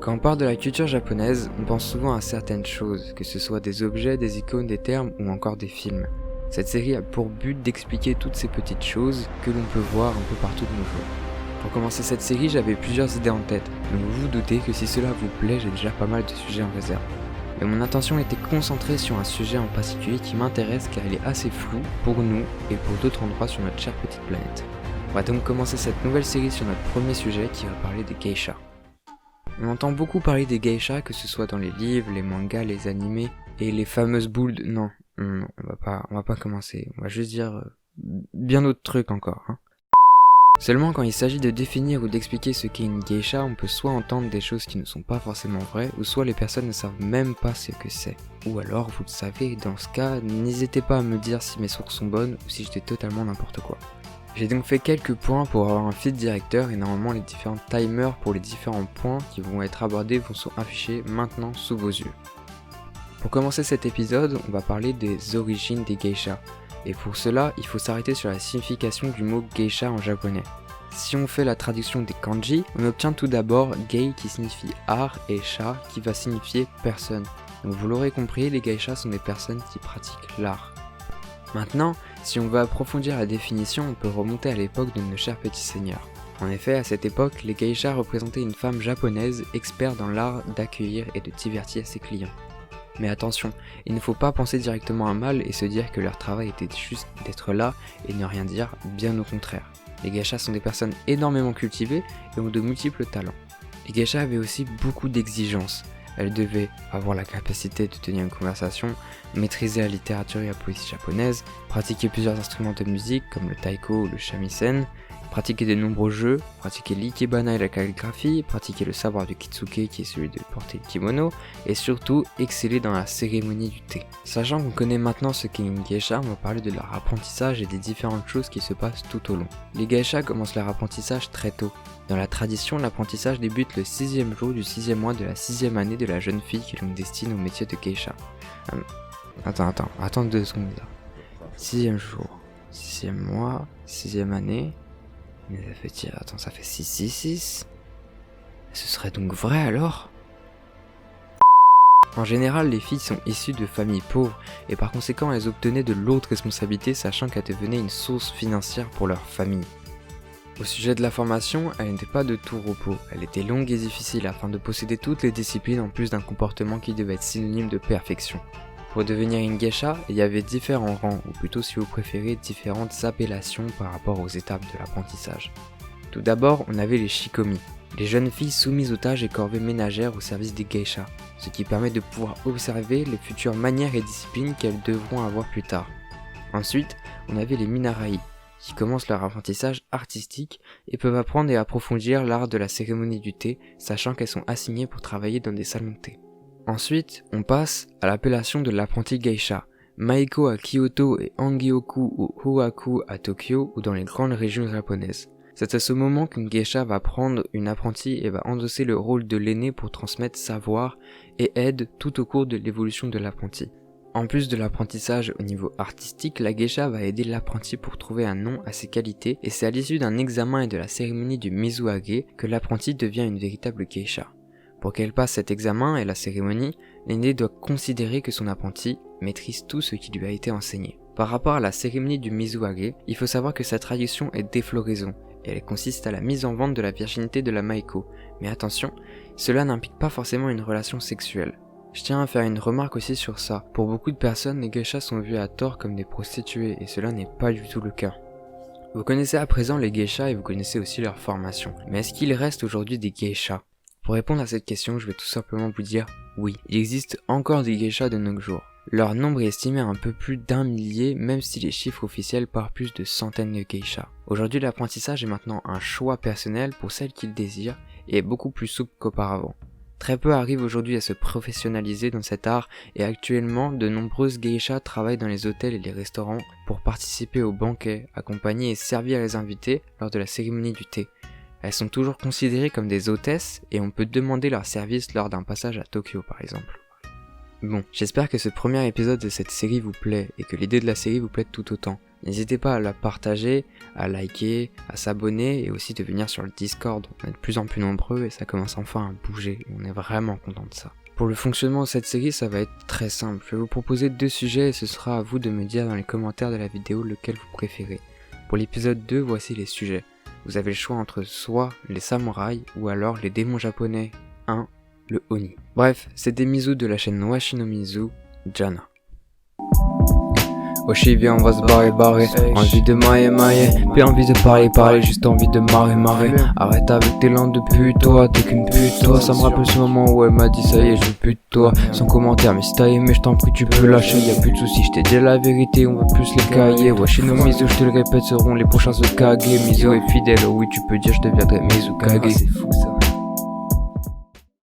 Quand on parle de la culture japonaise, on pense souvent à certaines choses, que ce soit des objets, des icônes, des termes ou encore des films. Cette série a pour but d'expliquer toutes ces petites choses que l'on peut voir un peu partout de nos jours. Pour commencer cette série, j'avais plusieurs idées en tête, donc vous vous doutez que si cela vous plaît, j'ai déjà pas mal de sujets en réserve. Mais mon attention était concentrée sur un sujet en particulier qui m'intéresse car il est assez flou pour nous et pour d'autres endroits sur notre chère petite planète. On va donc commencer cette nouvelle série sur notre premier sujet qui va parler des geishas. On entend beaucoup parler des geishas, que ce soit dans les livres, les mangas, les animés et les fameuses boules de... Non, on va pas commencer, on va juste dire bien d'autres trucs encore. Seulement quand il s'agit de définir ou d'expliquer ce qu'est une geisha, on peut soit entendre des choses qui ne sont pas forcément vraies, ou soit les personnes ne savent même pas ce que c'est. Ou alors vous le savez, dans ce cas, n'hésitez pas à me dire si mes sources sont bonnes ou si je dis totalement n'importe quoi. J'ai donc fait quelques points pour avoir un fil directeur et normalement les différents timers pour les différents points qui vont être abordés vont sont affichés maintenant sous vos yeux. Pour commencer cet épisode, on va parler des origines des geishas. Et pour cela, il faut s'arrêter sur la signification du mot geisha en japonais. Si on fait la traduction des kanji, on obtient tout d'abord gei qui signifie art et sha qui va signifier personne. Donc vous l'aurez compris, les geishas sont des personnes qui pratiquent l'art. Maintenant, si on veut approfondir la définition, on peut remonter à l'époque de nos chers petits seigneurs. En effet, à cette époque, les geishas représentaient une femme japonaise experte dans l'art d'accueillir et de divertir ses clients. Mais attention, il ne faut pas penser directement à mal et se dire que leur travail était juste d'être là et ne rien dire, bien au contraire. Les geishas sont des personnes énormément cultivées et ont de multiples talents. Les geishas avaient aussi beaucoup d'exigences. Elles devaient avoir la capacité de tenir une conversation, maîtriser la littérature et la poésie japonaise, pratiquer plusieurs instruments de musique comme le taiko ou le shamisen, pratiquer de nombreux jeux, pratiquer l'ikebana et la calligraphie, pratiquer le savoir du kitsuke qui est celui de porter le kimono, et surtout exceller dans la cérémonie du thé. Sachant qu'on connaît maintenant ce qu'est une geisha, on va parler de leur apprentissage et des différentes choses qui se passent tout au long. Les geishas commencent leur apprentissage très tôt. Dans la tradition, l'apprentissage débute le 6e jour du 6e mois de la 6e année de la jeune fille que l'on destine au métier de geisha. Attends 2 secondes là. 6e jour, 6e mois, 6e année... Mais ça fait 6. Ce serait donc vrai alors ? En général, les filles sont issues de familles pauvres et par conséquent elles obtenaient de lourdes responsabilités sachant qu'elles devenaient une source financière pour leur famille. Au sujet de la formation, elle n'était pas de tout repos, elle était longue et difficile afin de posséder toutes les disciplines en plus d'un comportement qui devait être synonyme de perfection. Pour devenir une geisha, il y avait différents rangs, ou plutôt si vous préférez, différentes appellations par rapport aux étapes de l'apprentissage. Tout d'abord, on avait les shikomi, les jeunes filles soumises aux tâches et corvées ménagères au service des geishas, ce qui permet de pouvoir observer les futures manières et disciplines qu'elles devront avoir plus tard. Ensuite, on avait les minarai, qui commencent leur apprentissage artistique et peuvent apprendre et approfondir l'art de la cérémonie du thé, sachant qu'elles sont assignées pour travailler dans des salons de thé. Ensuite, on passe à l'appellation de l'apprenti geisha, Maiko à Kyoto et Angyoku ou Hohaku à Tokyo ou dans les grandes régions japonaises. C'est à ce moment qu'une geisha va prendre une apprentie et va endosser le rôle de l'aîné pour transmettre savoir et aide tout au cours de l'évolution de l'apprenti. En plus de l'apprentissage au niveau artistique, la geisha va aider l'apprenti pour trouver un nom à ses qualités et c'est à l'issue d'un examen et de la cérémonie du mizuage que l'apprenti devient une véritable geisha. Pour qu'elle passe cet examen et la cérémonie, l'aîné doit considérer que son apprenti maîtrise tout ce qui lui a été enseigné. Par rapport à la cérémonie du mizuage, il faut savoir que sa tradition est défloraison, et elle consiste à la mise en vente de la virginité de la Maiko. Mais attention, cela n'implique pas forcément une relation sexuelle. Je tiens à faire une remarque aussi sur ça. Pour beaucoup de personnes, les geishas sont vues à tort comme des prostituées, et cela n'est pas du tout le cas. Vous connaissez à présent les geishas et vous connaissez aussi leur formation. Mais est-ce qu'il reste aujourd'hui des geishas ? Pour répondre à cette question, je vais tout simplement vous dire oui. Il existe encore des geishas de nos jours. Leur nombre est estimé à un peu plus d'1 millier, même si les chiffres officiels parlent plus de centaines de geishas. Aujourd'hui, l'apprentissage est maintenant un choix personnel pour celles qui le désirent et est beaucoup plus souple qu'auparavant. Très peu arrivent aujourd'hui à se professionnaliser dans cet art et actuellement, de nombreuses geishas travaillent dans les hôtels et les restaurants pour participer aux banquets, accompagner et servir les invités lors de la cérémonie du thé. Elles sont toujours considérées comme des hôtesses et on peut demander leur service lors d'un passage à Tokyo par exemple. Bon, j'espère que ce premier épisode de cette série vous plaît et que l'idée de la série vous plaît tout autant. N'hésitez pas à la partager, à liker, à s'abonner et aussi de venir sur le Discord. On est de plus en plus nombreux et ça commence enfin à bouger. On est vraiment content de ça. Pour le fonctionnement de cette série, ça va être très simple. Je vais vous proposer 2 sujets et ce sera à vous de me dire dans les commentaires de la vidéo lequel vous préférez. Pour l'épisode 2, voici les sujets. Vous avez le choix entre soit les samouraïs ou alors les démons japonais 1, le Oni. Bref, c'était Mizu de la chaîne Washi no Mizu, Jana. Washi viens on va se barrer, envie de mailler, puis envie de parler, juste envie de marrer. Arrête avec tes langues de pute, toi, t'es qu'une pute, toi. Ça me rappelle ce moment où elle m'a dit ça y est, je veux plus de toi. Sans commentaire, mais si t'as aimé, je t'en prie, tu peux lâcher, y'a plus de soucis, je t'ai dit la vérité, on va plus les cahiers. Washi no Mizu, je te le répète, seront les prochains Kage. Mizu est fidèle, oui tu peux dire, je deviendrai Mizu Kage. C'est fou ça.